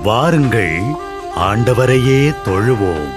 வாருங்கள், ஆண்டவரையே தொழுவோம்.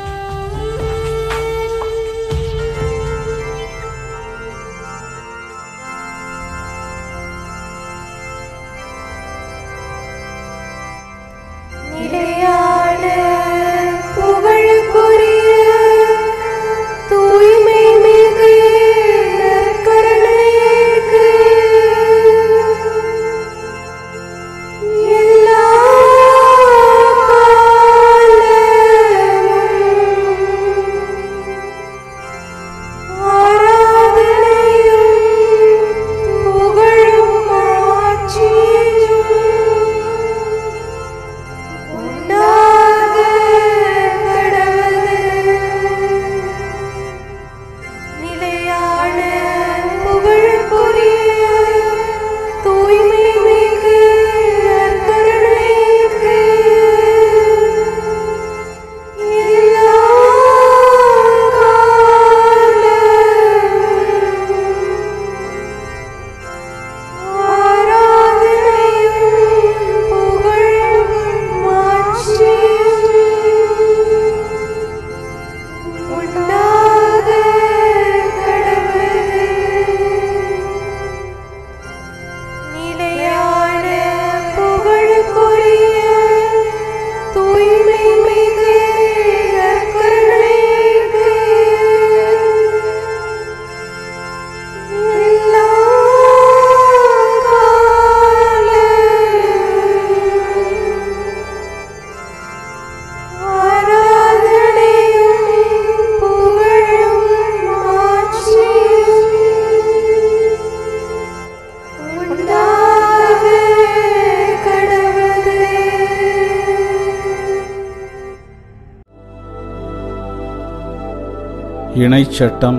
இணைச்சட்டம்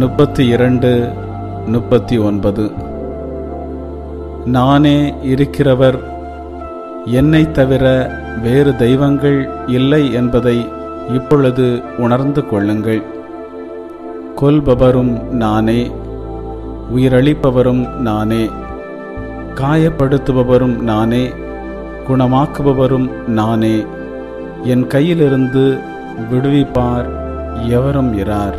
32:39. நானே இருக்கிறவர், என்னை தவிர வேறு தெய்வங்கள் இல்லை என்பதை இப்பொழுது உணர்ந்து கொள்ளுங்கள். கொல்பவரும் நானே, உயிரளிப்பவரும் நானே, காயப்படுத்துபவரும் நானே, குணமாக்குபவரும் நானே. என் கையிலிருந்து விடுவிப்பார் எவரும் இரார்.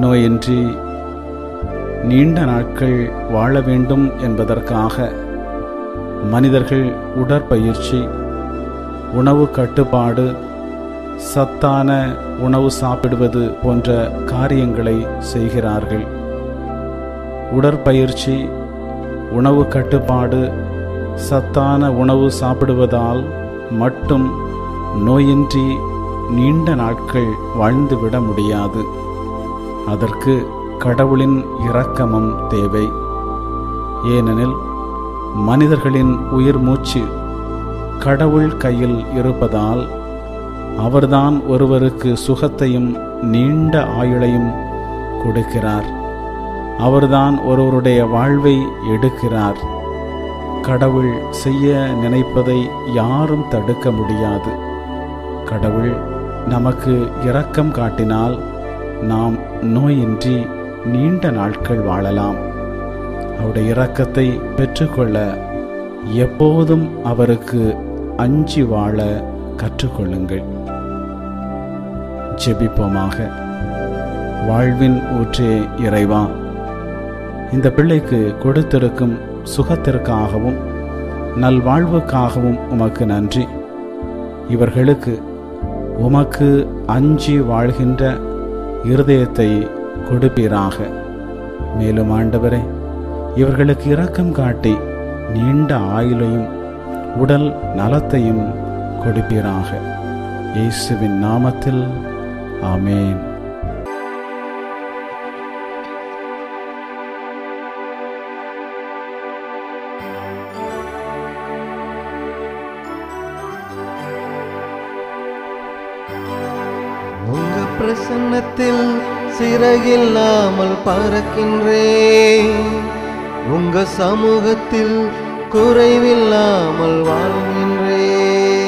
நோயின்றி நீண்ட நாட்கள் வாழ வேண்டும் என்பதற்காக மனிதர்கள் உடற்பயிற்சி, உணவு கட்டுப்பாடு, சத்தான உணவு சாப்பிடுவது போன்ற காரியங்களை செய்கிறார்கள். உடற்பயிற்சி, உணவு கட்டுப்பாடு, சத்தான உணவு சாப்பிடுவதால் மட்டும் நோயின்றி நீண்ட நாட்கள் வாழ்ந்துவிட முடியாது. அதற்கு கடவுளின் இரக்கமும் தேவை. ஏனெனில் மனிதர்களின் உயிர் மூச்சு கடவுள் கையில் இருப்பதால் அவர்தான் ஒருவருக்கு சுகத்தையும் நீண்ட ஆயுளையும் கொடுக்கிறார். அவர்தான் ஒருவருடைய வாழ்வை எடுக்கிறார். கடவுள் செய்ய நினைப்பதை யாரும் தடுக்க முடியாது. கடவுள் நமக்கு இரக்கம் காட்டினால் நாம் நோயின்றி நீண்ட நாட்கள் வாழலாம். அவருடைய இரக்கத்தை பெற்றுக்கொள்ள எப்போதும் அவருக்கு அஞ்சி வாழ கற்றுக்கொள்ளுங்கள். ஜெபிப்போமாக. வாழ்வின் ஊற்றே இறைவா, இந்த பிள்ளைக்கு கொடுத்திருக்கும் சுகத்திற்காகவும் நல்வாழ்வுக்காகவும் உமக்கு நன்றி. இவர்களுக்கு உமக்கு அஞ்சி வாழ்கின்ற இருதயத்தை கொடுப்பீராக. மேலும் ஆண்டவரே, இவர்களுக்கு இரக்கம் காட்டி நீண்ட ஆயுளையும் உடல் நலத்தையும் கொடுப்பீராக. இயேசுவின் நாமத்தில் ஆமேன். உங்க பிரசன்னத்தில் சிறகில்லாமல் பறக்கின்றேன். உங்க சமூகத்தில் குறைவில்லாமல் வாழ்கின்றேன்.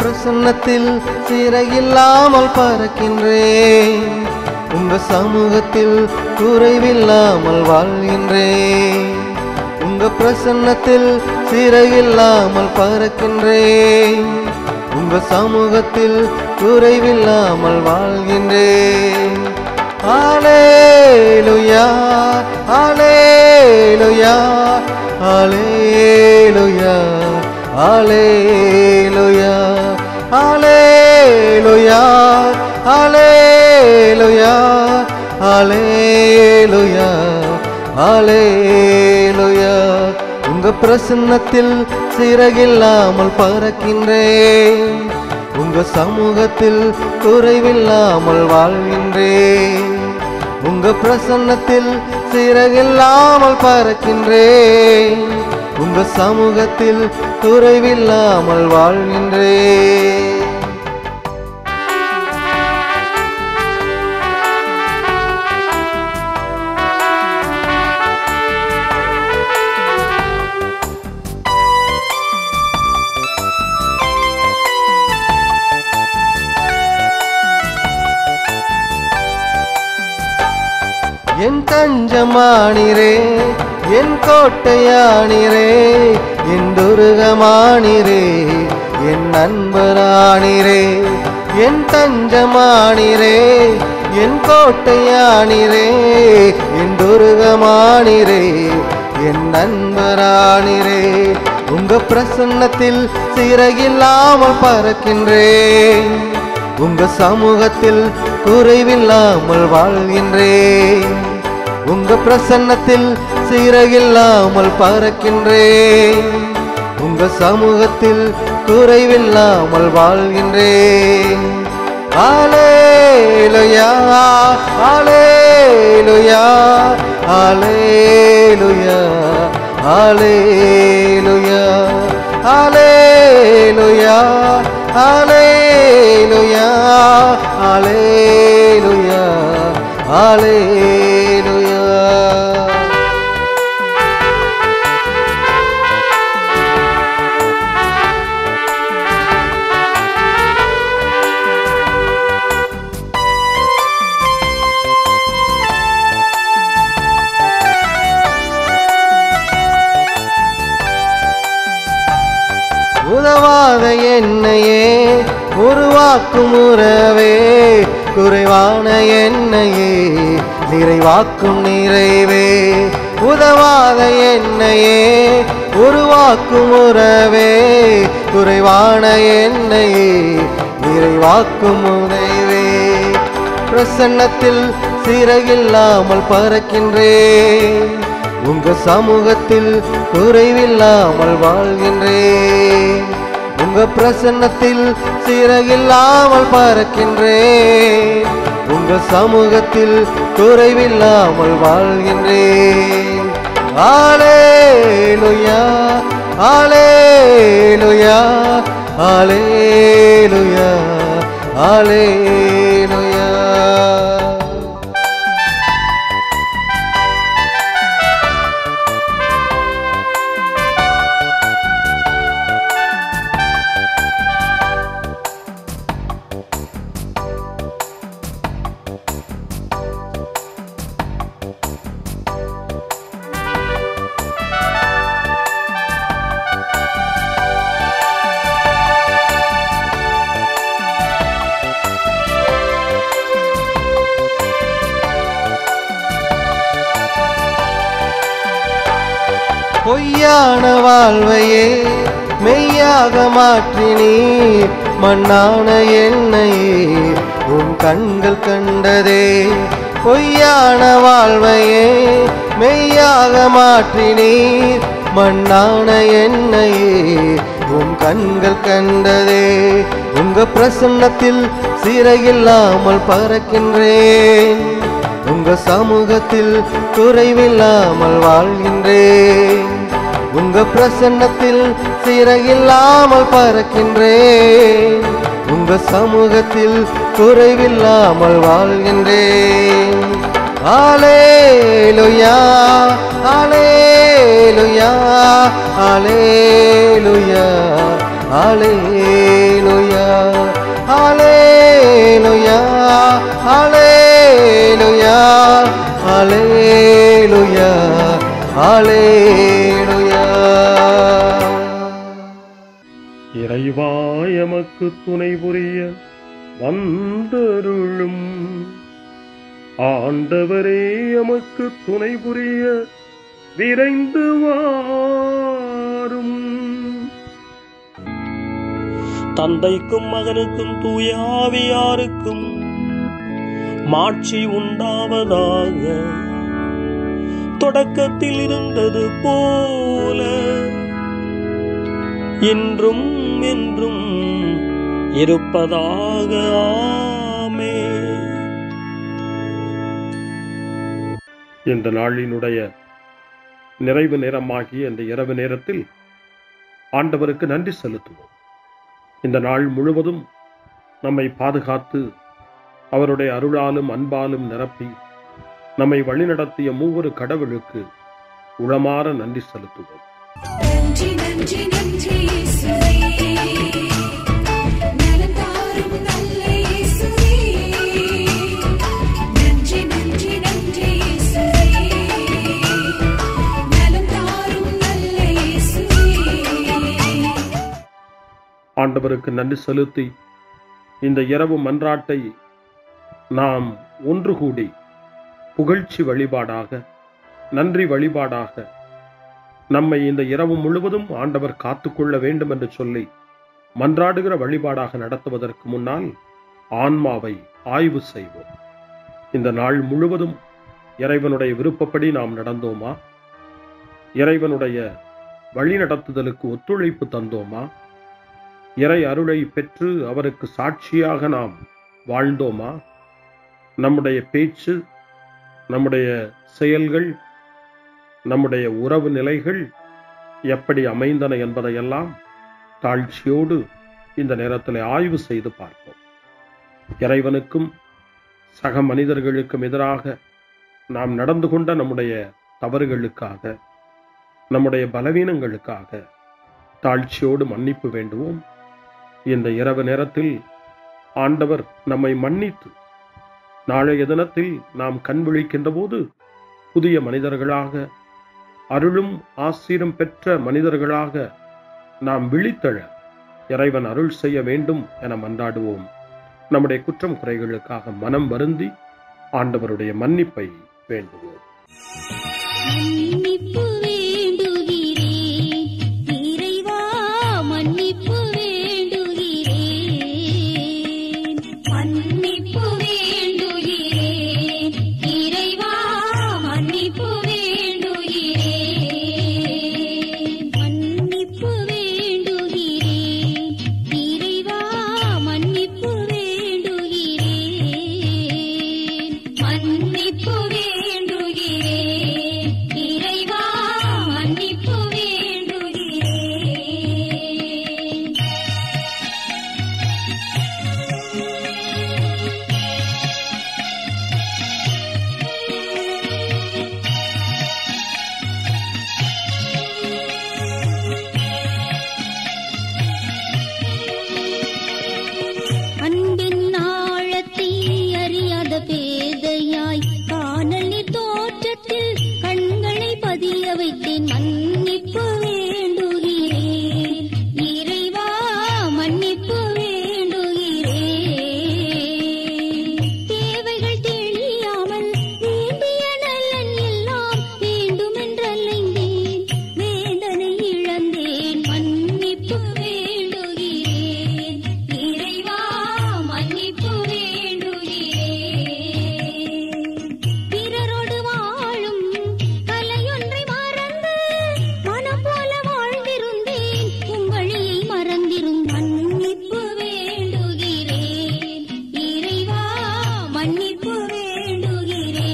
பிரசன்னத்தில் சிறையில்லாமல் பறக்கின்றேன். உங்க சமூகத்தில் குறைவில்லாமல் வாழ்கின்றேன். உங்க பிரசன்னத்தில் சிறையில்லாமல் பறக்கின்றேன். உங்க சமூகத்தில் குறைவில்லாமல் வாழ்கின்றேன். ஹல்லேலூயா ஹல்லேலூயா ஹல்லேலூயா ஹல்லேலூயா ஹல்லேலூயா ஹல்லேலூயா ஹல்லேலூயா ஹல்லேலூயா. உங்க பிரசன்னத்தில் சிறகில்லாமல் பறக்கின்றேன். உங்க சமூகத்தில் குறைவில்லாமல் வாழ்கின்றேன். உங்க பிரசன்னத்தில் சிறகில்லாமல் பறக்கின்றேன். உங்க சமூகத்தில் குறைவில்லாமல் வாழ்கின்றேன். என் தஞ்சமானிரே, என் கோட்டையானிரே, என் துருகமானிரே, என் நண்பரானிரே. என் தஞ்சமானிரே, என் கோட்டையானிரே, என் துருகமானிரே, என் நண்பரானிரே. உங்க பிரசன்னத்தில் சிறகில்லாமல் பறக்கின்றேன். உங்க சமூகத்தில் குறைவில்லாமல் வாழ்கின்றேன். உங்க பிரசன்னத்தில் சிறகில்லாமல் பறக்கின்றேன். உங்க சமூகத்தில் குறைவில்லாமல் வாழ்கின்றேன். ஹல்லேலூயா ஹல்லேலூயா ஹல்லேலூயா ஹல்லேலூயா ஹல்லேலூயா ஹல்லேலூயா ஹல்லேலூயா ஹல்லேலூயா. உதவாத என்னையே உருவாக்கும் உறவே, குறைவான என்னையே நிறைவாக்கும் நிறைவே. உதவாத என்னையே உருவாக்கும் உறவே, குறைவான என்னையே நிறைவாக்கும் உறவே. பிரசன்னத்தில் சிறகில்லாமல் பறக்கின்றேன். உங்க சமூகத்தில் குறைவில்லாமல் வாழ்கின்றேன். உங்க பிரசன்னத்தில் சிறகில்லாமல் பறக்கின்றேன். உங்க சமூகத்தில் குறைவில்லாமல் வாழ்கின்றேன். ஹல்லேலூயா ஹல்லேலூயா ஹல்லேலூயா ஹல்லேலூயா. பொய்யான வாழ்வையே மெய்யாக மாற்றினீர். மண்ணான என்னையே உன் கண்கள் கண்டதே. பொய்யான வாழ்வையே மெய்யாக மாற்றினீர். மண்ணான என்னையே உன் கண்கள் கண்டதே. உங்க பிரசன்னத்தில் சிறையில்லாமல் பறக்கின்றேன். உங்க சமூகத்தில் குறைவில்லாமல் வாழ்கின்றேன். உங்க பிரசன்னத்தில் சிறகில்லாமல் பறக்கின்றேன். உங்க சமூகத்தில் குறைவில்லாமல் வாழ்கின்றேன். ஹல்லேலூயா ஹல்லேலூயா ஹல்லேலூயா ஹல்லேலூயா ஹalleluya ஹalleluya ஹalleluya ஹalleluya. இறைவா எமக்கு துணை புரிய வந்தருளும். ஆண்டவரே எமக்கு துணை புரிய விரைந்து வாரும். தந்தைக்கும் மகனுக்கும் தூய ஆவியாருக்கும் மாட்சி உண்டாவதாக. தொடக்கத்தில் இருந்தது போல இன்றும் என்றும் இருப்பதாக. ஆமென். இந்த நாளினுடைய நிறைவு நேரமாகிய இந்த இரவு நேரத்தில் ஆண்டவருக்கு நன்றி செலுத்துவோம். இந்த நாள் முழுவதும் நம்மை பாதுகாத்து அவருடைய அருளாலும் அன்பாலும் நிரப்பி நம்மை வழிநடத்திய மூவொரு கடவுளுக்கு உளமாற நன்றி செலுத்துவோம். நன்றி நன்றி நன்றி இயேசுவே, நலம் தாரும் நல்ல இயேசுவே. நன்றி நன்றி நன்றி இயேசுவே, நலம் தாரும் நல்ல இயேசுவே. ஆண்டவருக்கு நன்றி செலுத்தி இந்த இரவு மன்றாட்டை நாம் ஒன்று கூடி புகழ்ச்சி வழிபாடாக, நன்றி வழிபாடாக நம்மை இந்த இரவு முழுவதும் ஆண்டவர் காத்துக்கொள்ள வேண்டும் என்று சொல்லி மன்றாடுகிற வழிபாடாக நடத்துவதற்கு முன்னால் ஆன்மாவை ஆய்வு செய்வோம். இந்த நாள் முழுவதும் இறைவனுடைய விருப்பப்படி நாம் நடந்தோமா? இறைவனுடைய வழி நடத்துதலுக்கு ஒத்துழைப்பு தந்தோமா? இறை அருளை பெற்று அவருக்கு சாட்சியாக நாம் வாழ்ந்தோமா? நம்முடைய பேச்சு, நம்முடைய செயல்கள், நம்முடைய உறவு நிலைகள் எப்படி அமைந்தன என்பதையெல்லாம் தாழ்ச்சியோடு இந்த நேரத்தில் ஆய்வு செய்து பார்ப்போம். இறைவனுக்கும் சக மனிதர்களுக்கும் எதிராக நாம் நடந்து கொண்ட நம்முடைய தவறுகளுக்காக, நம்முடைய பலவீனங்களுக்காக தாழ்ச்சியோடு மன்னிப்பு வேண்டுவோம். இந்த இரவு நேரத்தில் ஆண்டவர் நம்மை மன்னித்து நாளைய தினத்தில் நாம் கண் விழிக்கின்ற போது புதிய மனிதர்களாக, அருளும் ஆசீரும் பெற்ற மனிதர்களாக நாம் விழித்தெழ இறைவன் அருள் செய்ய வேண்டும் என மன்றாடுவோம். நம்முடைய குற்றம் குறைகளுக்காக மனம் வருந்தி ஆண்டவருடைய மன்னிப்பை வேண்டுவோம். மன்னிப்பு வேண்டுகிறேன் இறைவா, மன்னிப்பு வேண்டுகிறேன். மன்னிப்பு வேண்டுகிறேன் இறைவா, மன்னிப்பு வேண்டுகிறேன். மன்னிப்பு வேண்டுகிறேன் இறைவா, மன்னிப்பு வேண்டுகிறேன். மன்னிப்பு வேண்டுகிறேன் இறைவா, மன்னிப்பு வேண்டுகிறேன். அன்பின் ஆழத்தை அறியாத பேதையாய் காணல் நீர் தோற்றத்தில் கண்களை பதிய வைத்தேன். மன்னிப்பு வேண்டுகிறேன் இறைவா, மன்னிப்பு வேண்டுகிறேன். தேவைகள் தெளியாமல் வேண்டிய நலன் எல்லாம் வேண்டுமென்றலைந்தேன், வேதனை இழந்தேன். மன்னிப்பு வேண்டுகிறேன் இறைவா, மன்னிப்பு வேண்டுகிறேன். பிறரோடு வாழும் கலையொன்றை மறந்து மனம் போல வாழ்ந்திருந்தேன், உம் வழியை மறந்திரும். மன்னிப்பு வேண்டுகிறேன் இறைவா, மன்னிப்பு வேண்டுகிறேன்.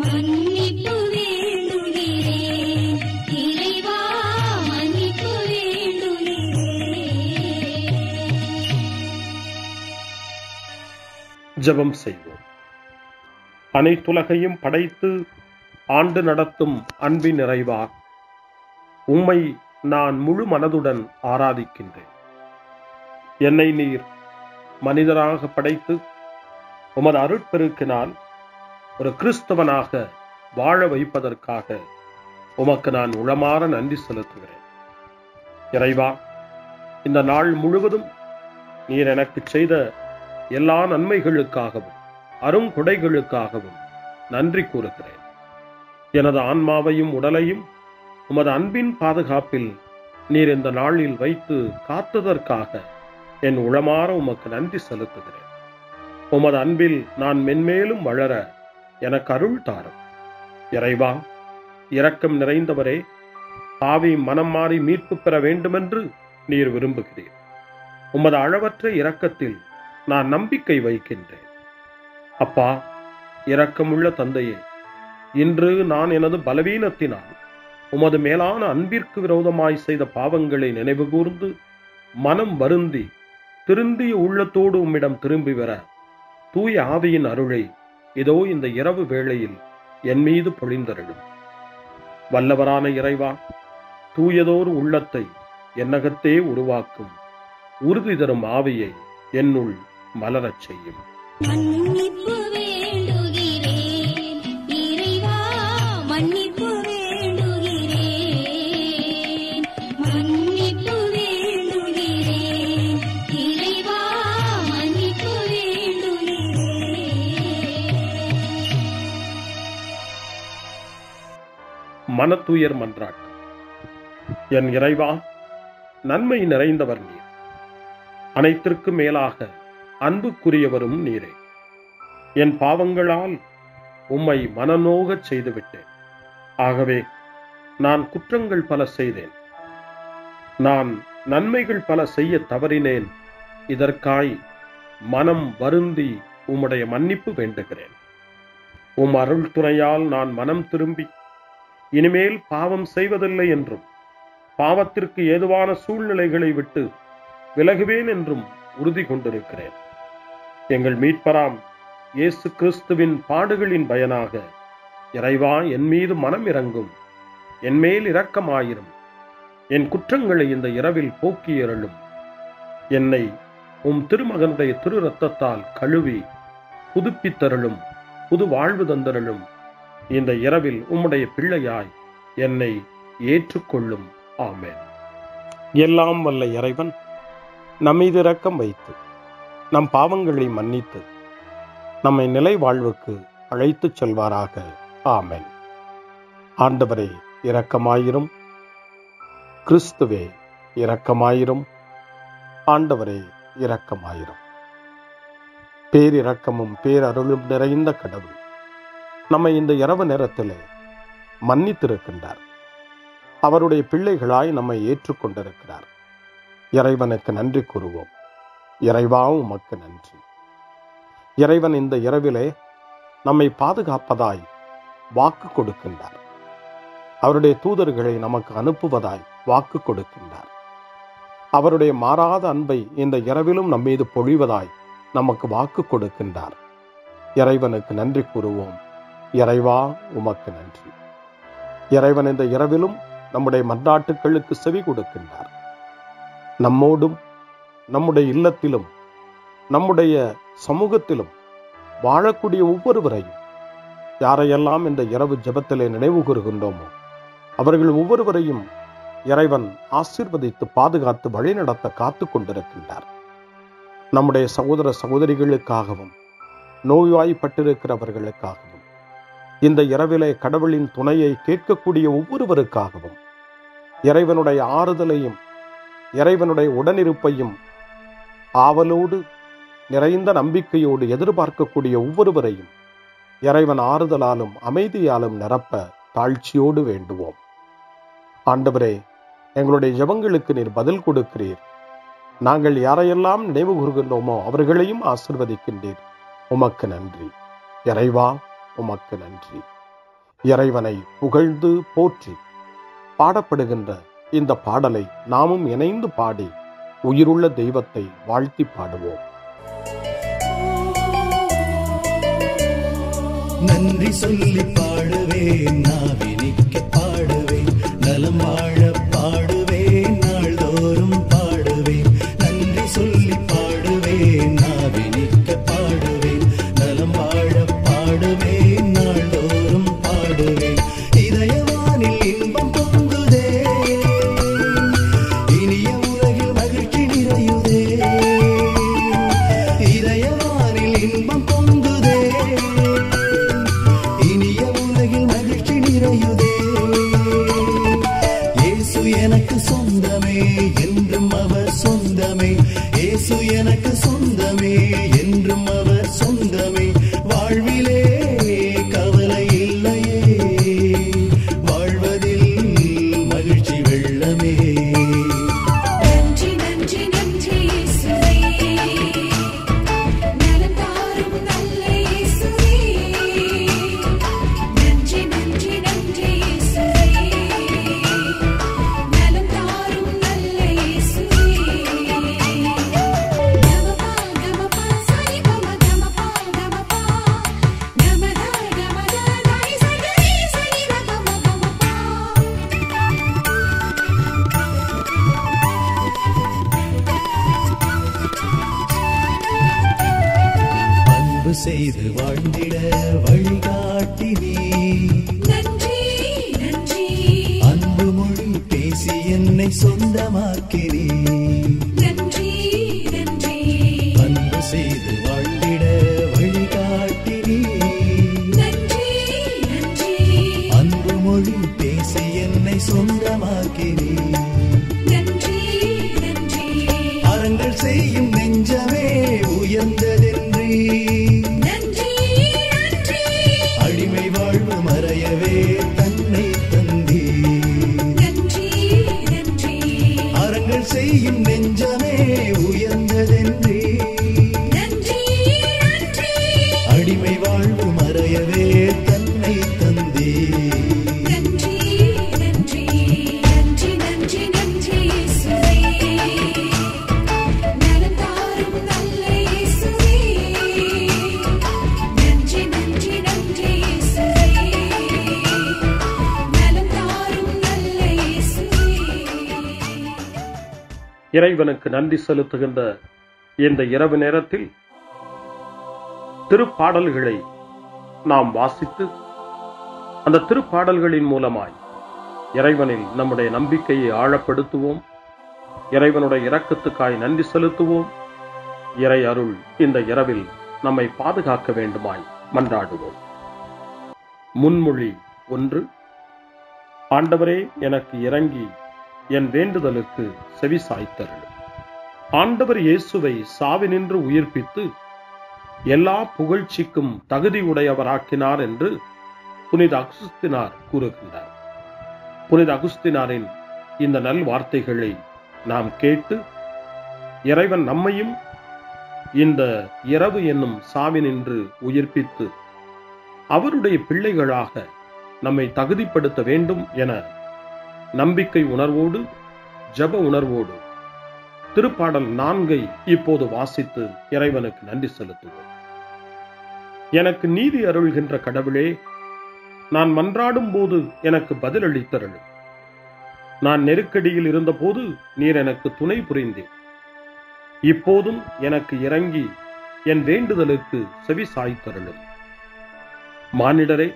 மன்னிப்பு வேண்டுகிறேன் இறைவா, மன்னிப்பு வேண்டுகிறேன். ஜெபம் செய்வோம். அனைத்துலகையும் படைத்து ஆண்டு நடத்தும் அன்பின் நிறைவா, உம்மை நான் முழு மனதுடன் ஆராதிக்கின்றேன். என்னை நீர் மனிதராக படைத்து உமது அருட்பெருக்கினால் ஒரு கிறிஸ்தவனாக வாழ வைப்பதற்காக உமக்கு நான் உளமாற நன்றி செலுத்துகிறேன். இறைவா, இந்த நாள் முழுவதும் நீர் எனக்கு செய்த எல்லா நன்மைகளுக்காகவும் அருங்கொடைகளுக்காகவும் நன்றி கூறுகிறேன். எனது ஆன்மாவையும் உடலையும் உமது அன்பின் பாதுகாப்பில் நீர் இந்த நாளில் வைத்து காத்ததற்காக என் உளமாற உமக்கு நன்றி செலுத்துகிறேன். உமது அன்பில் நான் மென்மேலும் வளர எனக்கு அருள் தாரும். இறைவா, இரக்கம் நிறைந்தவரே, பாவி மனம் மாறி மீட்பு பெற வேண்டுமென்று நீர் விரும்புகிறீர். உமது அளவற்ற இரக்கத்தில் நான் நம்பிக்கை வைக்கின்றேன். அப்பா, இரக்கமுள்ள தந்தையே, இன்று நான் எனது பலவீனத்தினால் உமது மேலான அன்பிற்கு விரோதமாய் செய்த பாவங்களை நினைவு கூர்ந்து மனம் வருந்தி திருந்திய உள்ளத்தோடு உம்மிடம் திரும்பி வர தூய ஆவியின் அருளை இதோ இந்த இரவு வேளையில் என் மீது பொழிந்தருளும். வல்லவரான இறைவா, தூயதோர் உள்ளத்தை என்னகத்தே உருவாக்கும் உறுதி தரும் ஆவியை என்னுள் மலரச் செய்யும். மன்னிப்பு வேண்டுகிறேன் இறைவா, மன்னிப்பு வேண்டுகிறேன், மன்னிப்பு வேண்டுகிறேன் இறைவா, மன்னிப்பு வேண்டுகிறேன். மனத்துயர் மன்றாட்டு. என் இறைவா, நன்மை நிறைந்தவர் நீர், அனைத்திற்கு மேலாக அன்புக்குரியவரும் நீரே. என் பாவங்களால் உம்மை மனநோகச் செய்துவிட்டேன். ஆகவே நான் குற்றங்கள் பல செய்தேன். நான் நன்மைகள் பல செய்ய தவறினேன். இதற்காய் மனம் வருந்தி உம்முடைய மன்னிப்பு வேண்டுகிறேன். உம் அருள் துணையால் நான் மனம் திரும்பி இனிமேல் பாவம் செய்வதில்லை என்றும் பாவத்திற்கு ஏதுவான சூழ்நிலைகளை விட்டு விலகுவேன் என்றும் உறுதி கொண்டிருக்கிறேன். எங்கள் மீட்பராம் இயேசு கிறிஸ்துவின் பாடுகளின் பயனாக இறைவா, என் மீது மனம் இறங்கும், என் மேல் இரக்கமாயிரும். என் குற்றங்களை இந்த இரவில் போக்கியருளும். என்னை உம் திருமகனுடைய திரு இரத்தத்தால் கழுவி புதுப்பித்தருளும், புது வாழ்வு தந்தருளும். இந்த இரவில் உம்முடைய பிள்ளையாய் என்னை ஏற்றுக்கொள்ளும். ஆமென். எல்லாம் வல்ல இறைவன் நம்மீது இரக்கம் வைத்து நம் பாவங்களை மன்னித்து நம்மை நிலை வாழ்வுக்கு அழைத்துச் செல்வாராக. ஆமென். ஆண்டவரே இரக்கமாயிரும். கிறிஸ்துவே இரக்கமாயிரும். ஆண்டவரே இரக்கமாயிரும். பேரிரக்கமும் பேரருளும் நிறைந்த கடவுள் நம்மை இந்த இரவு நேரத்திலே மன்னித்திருக்கின்றார். அவருடைய பிள்ளைகளாய் நம்மை ஏற்றுக்கொண்டிருக்கிறார். இறைவனுக்கு நன்றி கூறுவோம். இறைவா, உமக்கு நன்றி. இறைவன் இந்த இரவிலே நம்மை பாதுகாப்பதாய் வாக்கு கொடுக்கின்றார். அவருடைய தூதர்களை நமக்கு அனுப்புவதாய் வாக்கு கொடுக்கின்றார். அவருடைய மாறாத அன்பை இந்த இரவிலும் நம்மீது பொழிவதாய் நமக்கு வாக்கு கொடுக்கின்றார். இறைவனுக்கு நன்றி கூறுவோம். இறைவா, உமக்கு நன்றி. இறைவன் இந்த இரவிலும் நம்முடைய மன்றாட்டுக்களுக்கு செவி கொடுக்கின்றார். நம்மோடும் நம்முடைய இல்லத்திலும் நம்முடைய சமூகத்திலும் வாழக்கூடிய ஒவ்வொருவரையும், யாரையெல்லாம் இந்த இரவு ஜெபத்திலே நினைவு கூறுகின்றோமோ அவர்கள் ஒவ்வொருவரையும் இறைவன் ஆசீர்வதித்து பாதுகாத்து வழிநடத்த காத்து கொண்டிருக்கின்றார். நம்முடைய சகோதர சகோதரிகளுக்காகவும் நோய்வாய்ப்பட்டிருக்கிறவர்களுக்காகவும் இந்த இரவிலே கடவுளின் துணையை கேட்கக்கூடிய ஒவ்வொருவருக்காகவும் இறைவனுடைய ஆறுதலையும் இறைவனுடைய உடனிருப்பையும் ஆவலோடு நிறைந்த நம்பிக்கையோடு எதிர்பார்க்கக்கூடிய ஒவ்வொருவரையும் இறைவன் ஆறுதலாலும் அமைதியாலும் நிரப்ப தாழ்ச்சியோடு வேண்டுவோம். ஆண்டவரே, எங்களுடைய ஜெபங்களுக்கு நீர் பதில் கொடுக்கிறீர். நாங்கள் யாரையெல்லாம் நினைவு கூறுகின்றோமோ அவர்களையும் ஆசீர்வதிக்கின்றீர். உமக்கு நன்றி. இறைவா, உமக்கு நன்றி. இறைவனை புகழ்ந்து போற்றி பாடப்படுகின்ற இந்த பாடலை நாமும் இணைந்து பாடி உயிருள்ள தெய்வத்தை வாழ்த்தி பாடுவோம். நன்றி சொல்லி பாடுவேன், நாவினிக்க பாடுவேன், நலம் வாழ பாடுவேன், நாள்தோறும் பாடுவேன். நன்றி சொல்லி சொந்தமே, என்றும் அவர் சொந்தமே. வாழ்விலே கவலை இல்லையே, வாழ்வதில் மகிழ்ச்சி வெள்ளமே. நன்றி நன்றி நன்றி இயேசுவே, நலம் தாரும் நல்ல இயேசுவே. நன்றி நன்றி நன்றி இயேசுவே, நலம் தாரும் நல்ல இயேசுவே. கமபா கமபா சரி பம கமபா கமபா கமதா கமதா தாய் சரி சரி கமபா கமபா. அன்பு செய்து வாழ்ந்திட வழிகாட்டி நீ, நன்றி நன்றி அன்பு மொழி பேசி என்னை சொந்தமாக்கி நீ. நன்றி நன்றி அன்பு செய்து வாழ்ந்திட வழிகாட்டி நீ, நன்றி நன்றி அன்பு மொழி பேசி என்னை சொந்தமாக்கி நீ. நன்றி நன்றி அறங்கள் செய்யும் நெஞ்சமே உயர்ந்ததென்றி, நன்றி நன்றி அடிமை வாழ்வு மறையவே தன்னை தந்தி. நன்றி நன்றி அறங்கள் செய்யும் நெஞ்சமே உயர்ந்ததென்றி, நன்றி நன்றி அடிமை வாழ்வு மறையவே தன்னை தந்தி. நன்றி நன்றி நன்றி நன்றி நன்றி இயேசுவே, நலம் தாரும் நல்ல இயேசுவே. நன்றி நன்றி நன்றி இயேசுவே, நலம் தாரும் நல்ல இயேசுவே. இறைவனுக்கு நன்றி செலுத்துகின்ற இந்த இரவு நேரத்தில் திருப்பாடல்களை நாம் வாசித்து அந்த திருப்பாடல்களின் மூலமாய் இறைவனில் நம்முடைய நம்பிக்கையை ஆழப்படுத்துவோம். இறைவனுடைய இரக்கத்துக்காய் நன்றி செலுத்துவோம். இறை அருள் இந்த இரவில் நம்மை பாதுகாக்க வேண்டுமாய் மன்றாடுவோம். முன்மொழி 1. ஆண்டவரே, எனக்கு இறங்கி என் வேண்டுதலுக்கு செவி சாய்த்தருளும். ஆண்டவர் இயேசுவை சாவினின்று உயிர்ப்பித்து எல்லா புகழ்ச்சிக்கும் தகுதி உடையவராக்கினார் என்று புனித அகுஸ்தினார் கூறுகின்றார். புனித அகுஸ்தினாரின் இந்த நல் வார்த்தைகளை நாம் கேட்டு இறைவன் நம்மையும் இந்த இரவு என்னும் சாவினின்று உயிர்ப்பித்து அவருடைய பிள்ளைகளாக நம்மை தகுதிப்படுத்த வேண்டும் என நம்பிக்கை உணர்வோடு ஜப உணர்வோடு திருப்பாடல் 4 இப்போது வாசித்து இறைவனுக்கு நன்றி செலுத்துவோம். எனக்கு நீதி அருள்கின்ற கடவுளே, நான் மன்றாடும் போது எனக்கு பதிலளித்தருளும். நான் நெருக்கடியில் இருந்தபோது நீர் எனக்கு துணை புரிந்தீர். இப்போதும் எனக்கு இறங்கி என் வேண்டுதலுக்கு செவி சாய்த்தருளும். மானிடரே,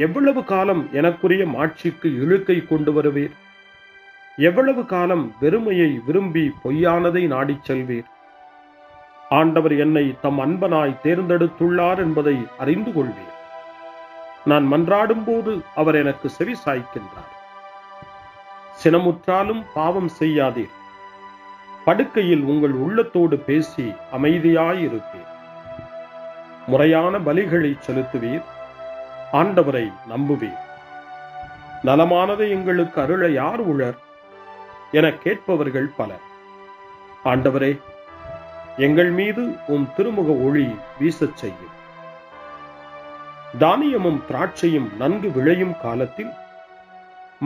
எவ்வளவு காலம் எனக்குரிய மாட்சிக்கு இழுக்கை கொண்டு வருவீர்? எவ்வளவு காலம் வெறுமையை விரும்பி பொய்யானதை நாடிச் செல்வீர்? ஆண்டவர் என்னை தம் அன்பனாய் தேர்ந்தெடுத்துள்ளார் என்பதை அறிந்து கொள்வீர். நான் மன்றாடும் போது அவர் எனக்கு செவி சாய்க்கின்றார். சினமுற்றாலும் பாவம் செய்யாதீர். படுக்கையில் உங்கள் உள்ளத்தோடு பேசி அமைதியாயிருப்பீர். முறையான பலிகளை செலுத்துவீர். ஆண்டவரை நம்புவீர். நலமானதை எங்களுக்கு அருள யார் உளர் என கேட்பவர்கள் பலர். ஆண்டவரே, எங்கள் மீது உம் திருமுக ஒளி வீசச் செய்யும். தானியமும் திராட்சையும் நன்கு விளையும் காலத்தில்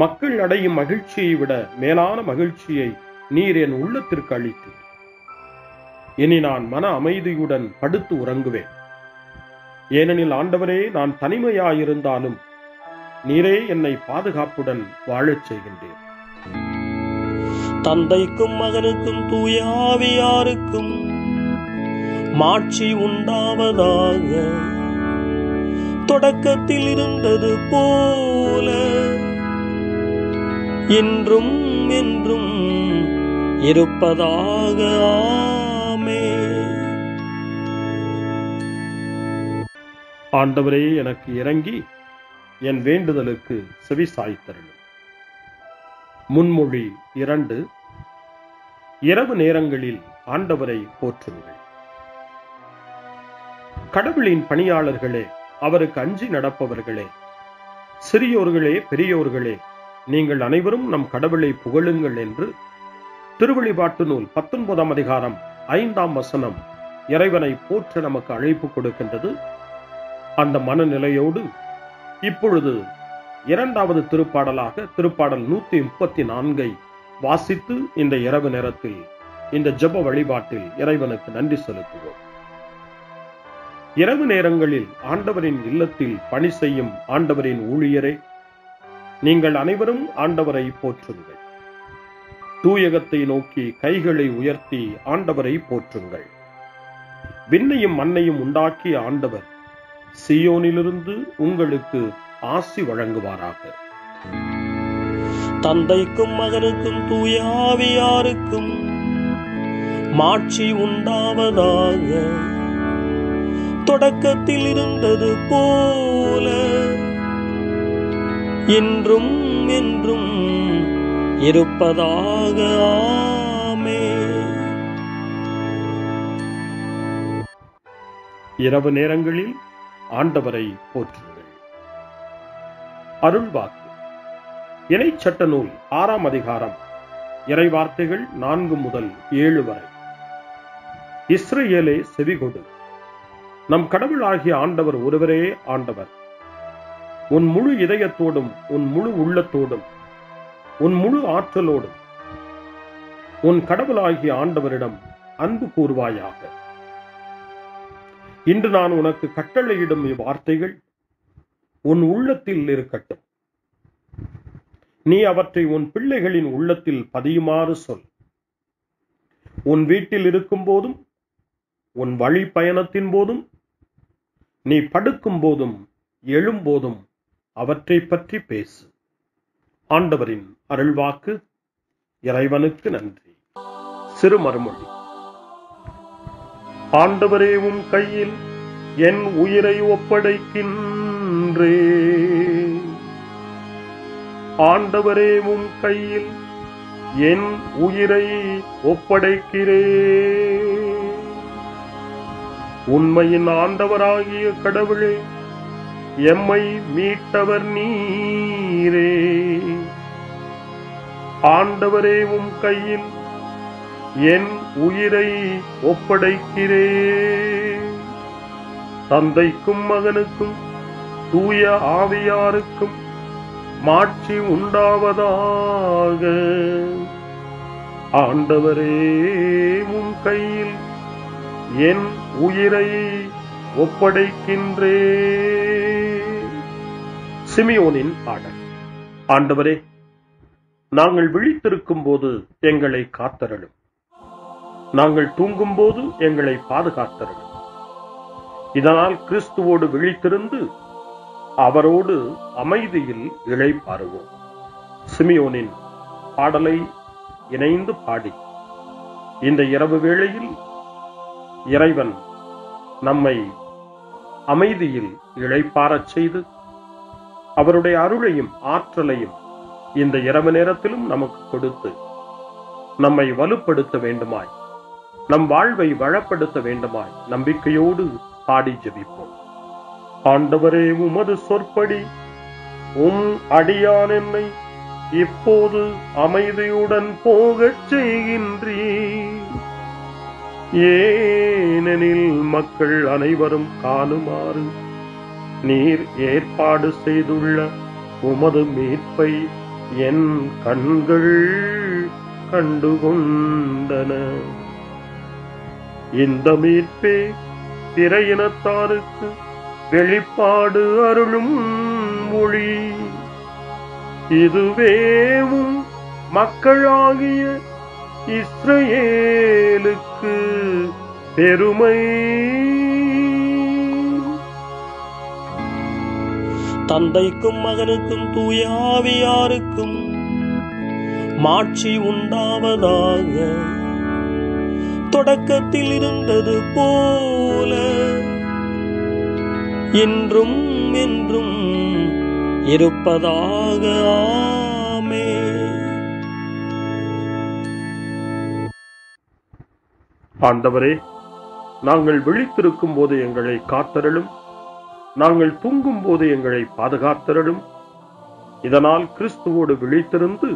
மக்கள் அடையும் மகிழ்ச்சியை விட மேலான மகிழ்ச்சியை நீர் என் உள்ளத்திற்கு அளித்தீர். இனி நான் மன அமைதியுடன் படுத்து உறங்குவேன். ஏனெனில் ஆண்டவரே, நான் தனிமையாயிருந்தாலும் நீரே என்னை பாதுகாப்புடன் வாழச் செய்கின்றீர். தந்தைக்கும் மகனுக்கும் தூய ஆவியாருக்கும் மாட்சி உண்டாவதாக. தொடக்கத்தில் இருந்தது போல இன்றும் என்றும் இருப்பதாக. ஆமென். ஆண்டவரே, எனக்கு இறங்கி என் வேண்டுதலுக்கு செவி சாய்த்தருளும். முன்மொழி 2. இரவு நேரங்களில் ஆண்டவரை போற்றுங்கள். கடவுளின் பணியாளர்களே, அவருக்கு அஞ்சி நடப்பவர்களே, சிறியோர்களே பெரியோர்களே, நீங்கள் அனைவரும் நம் கடவுளை புகழுங்கள் என்று திருவெளிப்பாட்டு நூல் 19ஆம் அதிகாரம் 5ஆம் வசனம் இறைவனை போற்ற நமக்கு அழைப்பு கொடுக்கின்றது. அந்த மனநிலையோடு இப்பொழுது 2வது திருப்பாடலாக திருப்பாடல் 134 வாசித்து இந்த இரவு நேரத்தில் இந்த ஜெப வழிபாட்டில் இறைவனுக்கு நன்றி செலுத்துவோம். இரவு நேரங்களில் ஆண்டவரின் இல்லத்தில் பணி செய்யும் ஆண்டவரின் ஊழியரே, நீங்கள் அனைவரும் ஆண்டவரை போற்றுங்கள். தூயகத்தை நோக்கி கைகளை உயர்த்தி ஆண்டவரை போற்றுங்கள். விண்ணையும் மண்ணையும் உண்டாக்கிய ஆண்டவர் சீயோனிலிருந்து உங்களுக்கு ஆசி வழங்குவாராக. தந்தைக்கும் மகனுக்கும் தூய ஆவியாருக்கும் மாட்சி உண்டாவதாக. தொடக்கத்தில் இருந்தது போல இன்றும் என்றும் இருப்பதாக. ஆமென். இரவு நேரங்களில் ஆண்டவரை போற்றுங்கள். அருள்வாக்கு இணைச்சட்ட நூல் 6ஆம் அதிகாரம் இறைவார்த்தைகள் 4 முதல் 7 வரை. இஸ்ரவேலே செவிகொடு, நம் கடவுளாகிய ஆண்டவர் ஒருவரே ஆண்டவர். உன் முழு இதயத்தோடும் உன் முழு உள்ளத்தோடும் உன் முழு ஆற்றலோடும் உன் கடவுளாகிய ஆண்டவரிடம் அன்பு கூர்வாயாக. இன்று நான் உனக்கு கட்டளையிடும் இவ்வார்த்தைகள் உன் உள்ளத்தில் இருக்கட்டும். நீ அவற்றை உன் பிள்ளைகளின் உள்ளத்தில் பதியுமாறு சொல். உன் வீட்டில் இருக்கும் போதும் உன் வழி பயணத்தின் போதும் நீ படுக்கும் போதும் எழும்போதும் அவற்றை பற்றி பேசு. ஆண்டவரின் அருள்வாக்கு. இறைவனுக்கு நன்றி. சிறுமறுமொழி. ஆண்டவரே, உம் கையில் என் உயிரை ஒப்படைக்கின்றேன். ஆண்டவரே, உம் கையில் என் உயிரை ஒப்படைக்கிறேன். உண்மையின் ஆண்டவராகிய கடவுளே, எம்மை மீட்டவர் நீரே. ஆண்டவரே, உம் கையில் என் உயிரை ஒப்படைக்கிறேன். தந்தைக்கும் மகனுக்கும் தூய ஆவியாருக்கும் மாட்சி உண்டாவதாக. ஆண்டவரே, உம் கையில் என் உயிரை ஒப்படைக்கின்றேன். சிமியோனின் பாடல். ஆண்டவரே, நாங்கள் விழித்திருக்கும் போது எங்களை காத்தருளும். நாங்கள் தூங்கும் போது எங்களை பாதுகாத்தருளும். இதனால் கிறிஸ்துவோடு விழித்திருந்து அவரோடு அமைதியில் இளைப்பாறுவோம். சிமியோனின் பாடலை இணைந்து பாடி இந்த இரவு வேளையில் இறைவன் நம்மை அமைதியில் இளைப்பாறச் செய்து அவருடைய அருளையும் ஆற்றலையும் இந்த இரவு நேரத்திலும் நமக்கு கொடுத்து நம்மை வலுப்படுத்த வேண்டுமாய், நம் வாழ்வை வளப்படுத்த வேண்டுமாய் நம்பிக்கையோடு பாடி ஜெபிப்போம். ஆண்டவரே, உமது சொற்படி உம் அடியான் என்னை இப்போது அமைதியுடன் போகச் செய்கின்றீர். ஏனெனில் மக்கள் அனைவரும் காணுமாறு நீர் ஏற்பாடு செய்துள்ள உமது மீட்பை என் கண்கள் கண்டுகொண்டன. இந்த மீட்பே பிற இனத்தாருக்கு வெளிப்பாடு அருளும் மொழி. இதுவேவும் மக்களாகிய இஸ்ரவேலுக்கு பெருமை. தந்தைக்கும் மகனுக்கும் தூய ஆவியாருக்கும் மாட்சி உண்டாவதாக. தொடக்கத்தில் இருந்தது போல இன்றும் என்றும் இருப்பதாக. ஆமென். ஆண்டவரே, நாங்கள் விழித்திருக்கும் போது எங்களை காத்தருளும், நாங்கள் தூங்கும் போது எங்களை பாதுகாத்தருளும். இதனால் கிறிஸ்துவோடு விழித்திருந்து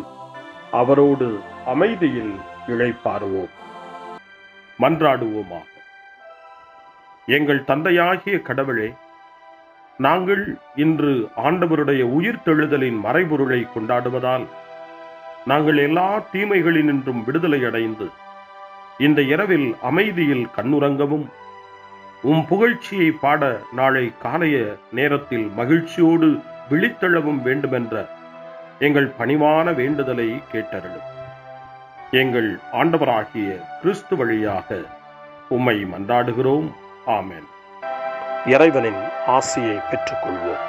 அவரோடு அமைதியில் இளைப்பாறுவோம். மன்றாடுவோமாக. எங்கள் தந்தையாகிய கடவுளே, நாங்கள் இன்று ஆண்டவருடைய உயிர்த்தெழுதலின் மறைபொருளை கொண்டாடுவதால் நாங்கள் எல்லா தீமைகளினின்றும் விடுதலை அடைந்து இந்த இரவில் அமைதியில் கண்ணுறங்கவும் உம் புகழ்ச்சியை பாட நாளை காலைய நேரத்தில் மகிழ்ச்சியோடு விழித்தெழவும் வேண்டுமென்ற எங்கள் பணிவான வேண்டுதலை கேட்டருளும். எங்கள் ஆண்டவராகிய கிறிஸ்து வழியாக உம்மை மன்றாடுகிறோம். ஆமென். இறைவனின் ஆசியை பெற்றுக்கொள்வோம்.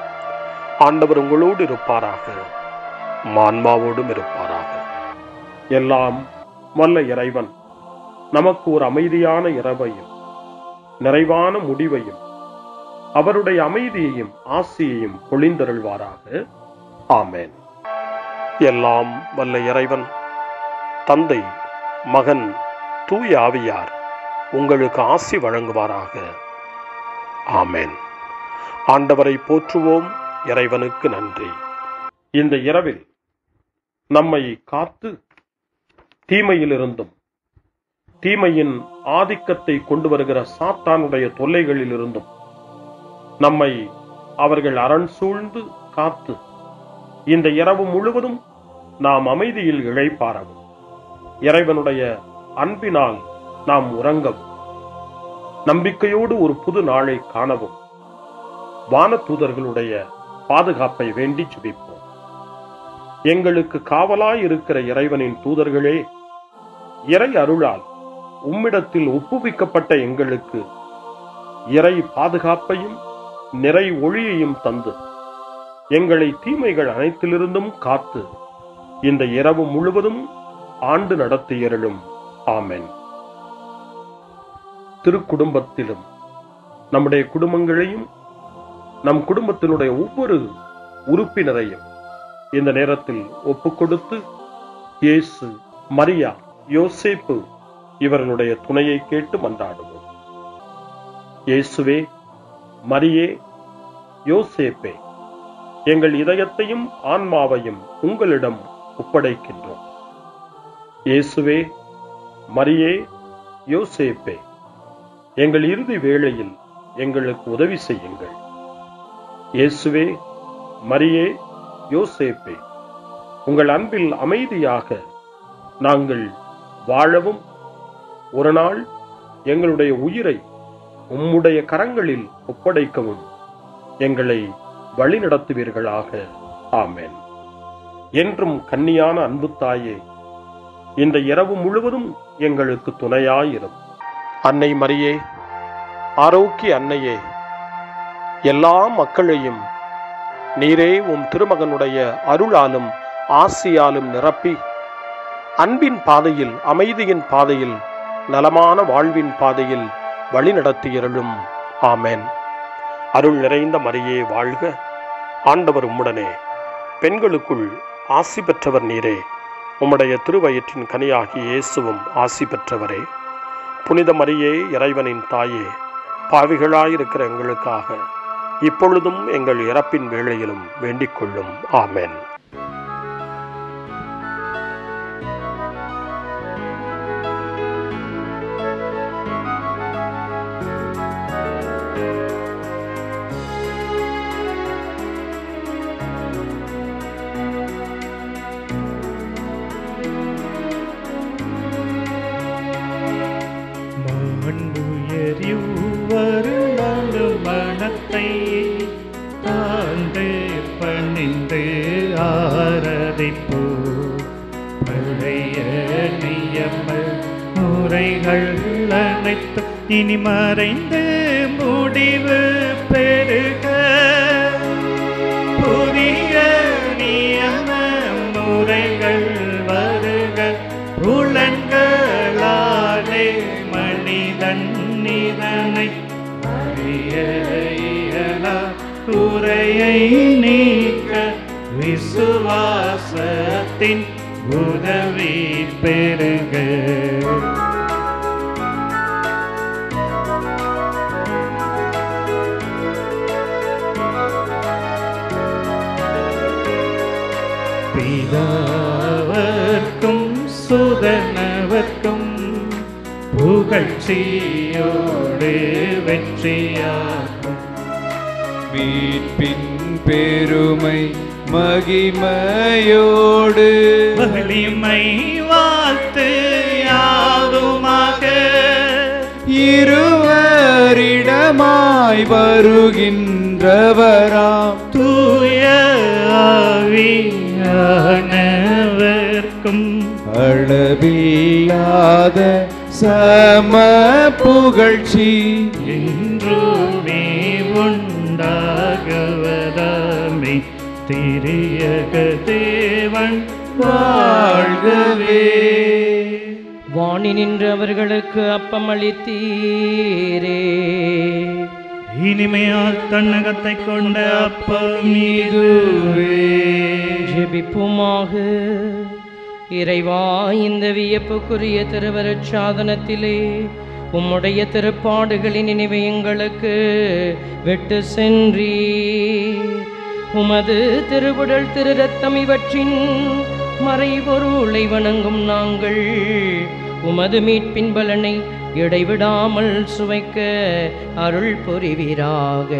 ஆண்டவர் உங்களோடு இருப்பாராக, ஆன்மாவோடும் இருப்பாராக. எல்லாம் வல்ல இறைவன் நமக்கு ஒரு அமைதியான இரவையும் நிறைவான முடிவையும் அவருடைய அமைதியையும் ஆசியையும் பொழிந்தருள்வாராக. ஆமென். எல்லாம் வல்ல இறைவன் தந்தை, மகன், தூய ஆவியார் உங்களுக்கு ஆசி வழங்குவாராக. ஆமென். ஆண்டவரை போற்றுவோம். இறைவனுக்கு நன்றி. இந்த இரவில் நம்மை காத்து தீமையிலிருந்தும் தீமையின் ஆதிக்கத்தை கொண்டு வருகிற சாத்தானுடைய தொல்லைகளிலிருந்தும் நம்மை அவர்கள் அரண் சூழ்ந்து காத்து இந்த இரவு முழுவதும் நாம் அமைதியில் இளைப்பாறவும், இறைவனுடைய அன்பினால் நாம் உறங்கவும், நம்பிக்கையோடு ஒரு புது நாளை காணவும் வானதூதர்களுடைய பாதுகாப்பை வேண்டி ஜெபிப்போம். எங்களுக்கு காவலாய் இருக்கிற இறைவனின் தூதர்களே, இறை அருளால் உம்மிடத்தில் ஒப்புவிக்கப்பட்ட எங்களுக்கு இறை பாதுகாப்பையும் நிறை ஒளியையும் தந்து எங்களை தீமைகள் அனைத்திலிருந்தும் காத்து இந்த இரவு முழுவதும் ஆண்டு நடத்தியருளும். ஆமென். திருக்குடும்பத்திலும் நம்முடைய குடும்பங்களையும் நம் குடும்பத்தினுடைய ஒவ்வொரு உறுப்பினரையும் இந்த நேரத்தில் ஒப்புக்கொடுத்து இயேசு, மரியா, யோசேப்பு இவர்களுடைய துணையை கேட்டு மன்றாடுவோம். இயேசுவே, மரியே, யோசேப்பே, எங்கள் இதயத்தையும் ஆன்மாவையும் உங்களிடம் ஒப்படைக்கின்றோம். இயேசுவே, மரியே, யோசேப்பே, எங்கள் இறுதி வேளையில் எங்களுக்கு உதவி செய்யுங்கள். இயேசுவே, மரியே, யோசேப்பே, உங்கள் அன்பில் அமைதியாக நாங்கள் வாழவும் ஒரு நாள் எங்களுடைய உயிரை உம்முடைய கரங்களில் ஒப்படைக்கவும் எங்களை வழிநடத்துவீர்களாக. ஆமென். என்றும் கன்னியான அன்பு தாயே, இந்த இரவு முழுவதும் எங்களுக்கு துணையாயிரும். அன்னை மரியே, ஆரோக்கிய அன்னையே, எல்லா மக்களையும் நீரே உம் திருமகனுடைய அருளாலும் ஆசியாலும் நிரப்பி அன்பின் பாதையில், அமைதியின் பாதையில், நலமான வாழ்வின் பாதையில் வழிநடத்தியருளும். ஆமென். அருள் நிறைந்த மரியே வாழ்க. ஆண்டவர் உம்முடனே, பெண்களுக்குள் ஆசி பெற்றவர் நீரே. உம்முடைய திருவயிற்றின் கனியாகிய இயேசுவும் ஆசி பெற்றவரே. புனித மரியே, இறைவனின் தாயே, பாவிகளாயிருக்கிற எங்களுக்காக இப்பொழுதும் எங்கள் இறப்பின் வேளையிலும் வேண்டிக் கொள்ளும். ஆமென். மனத்தை தாழ்ந்து பணிந்து ஆராதிப்போ. பழைய நியம முறைகள் அனைத்து இனி மறைந்து முடிவு பெருக. புதிய நியம முறைகள் வருக. புலன்களாலே மனிதன் இதனை அறிய இயலா. குறையை நீக்க விசுவாசத்தின் உதவி பெருக. பிதாவர்க்கும் சுதனவர்க்கும் புகழ்ச்சியோடு வெற்றியாகும். மீட்பின் பெருமை மகிமையோடு வலிமை வாழ்த்து யாவுமாக இருவரிடமாய் வருகின்றவராம் தூய ஆவியானவர்க்கும் அளவில்லாத சம புகழ்ச்சி என்றுமே உண்டாகவதாமே. திரியக தேவன் வாழ்கவே. வாணி நின்று அவர்களுக்கு அப்பம் அளித்தீரே. இனிமையால் தன்னகத்தை கொண்ட அப்பம் இதுவே. ஜெபிப்புமாக. இறைவா, இந்த வியப்புக்குரிய திருவருட் சாதனத்திலே உம்முடைய திருப்பாடுகளின் நினைவை எங்களுக்கு விட்டு சென்றீர். உமது திருவுடல் திரு ரத்தம் இவற்றின் மறைபொருளை வணங்கும் நாங்கள் உமது மீட்பின் பலனை இடைவிடாமல் சுவைக்க அருள் புரிவீராக.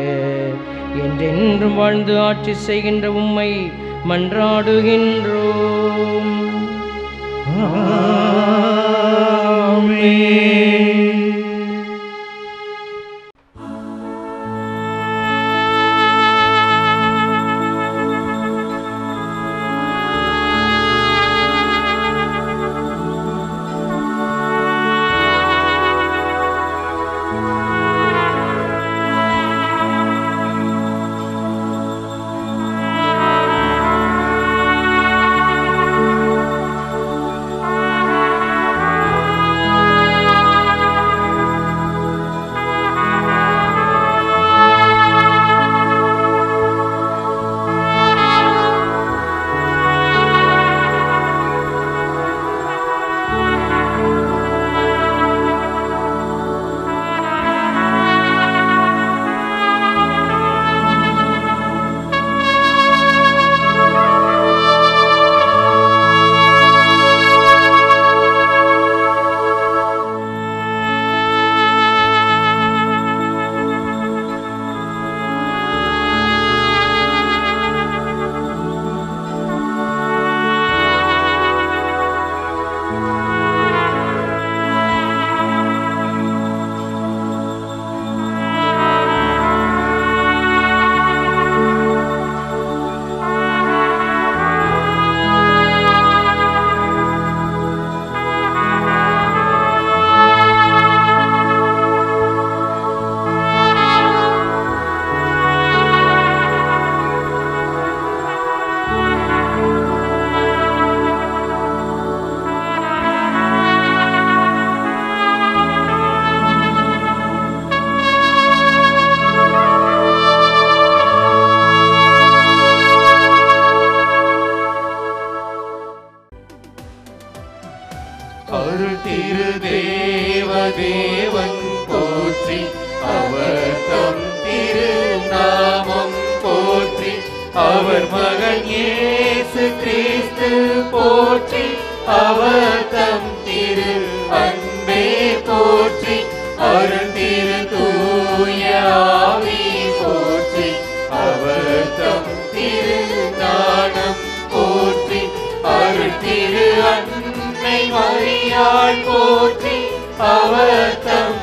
என்றென்றும் வாழ்ந்து ஆட்சி செய்கின்ற உம்மை மன்றாடுகின்றோம். அருள் திரு தேவன் போற்றி, அவர் தம் திரு நாமம் போற்றி, அவர் மகன் இயேசு கிறிஸ்து போற்றி, அவர் தம் திரு அன்பே போற்றி, அருள் திரு தூய ஆவி போற்றி, அவர் தம் திரு ஞானம் போற்றி, அருள் திரு அன்னை மரியாள் போற்றி, அவர் தம்